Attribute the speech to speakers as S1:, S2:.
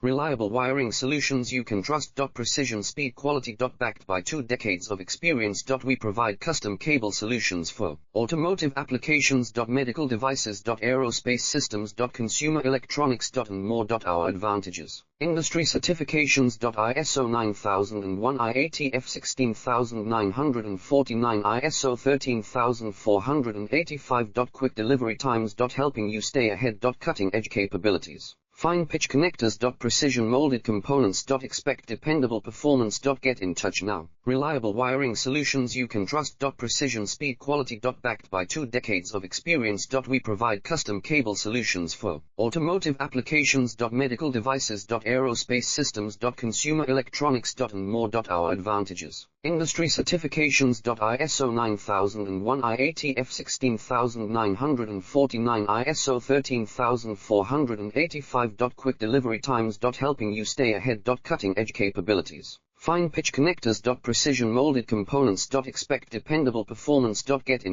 S1: Reliable wiring solutions you can trust. Precision speed quality. Backed by 2 decades of experience. We provide custom cable solutions for automotive applications. Medical devices. Aerospace systems. Consumer electronics. And more. Our advantages: industry certifications. ISO 9001, IATF 16949, ISO 13485. Quick delivery times. Helping you stay ahead. Cutting edge capabilities. Fine pitch connectors. Precision molded components. Expect dependable performance. Get in touch now. Reliable wiring solutions you can trust. Precision speed quality. Backed by 2 decades of experience. We provide custom cable solutions for automotive applications. Medical devices. Aerospace systems. Consumer electronics. And more. Our advantages: industry certifications. ISO 9001, IATF 16949, ISO 13485. Quick delivery times. Helping you stay ahead. Cutting edge capabilities. Fine pitch connectors. Precision molded components. Expect dependable performance. Get in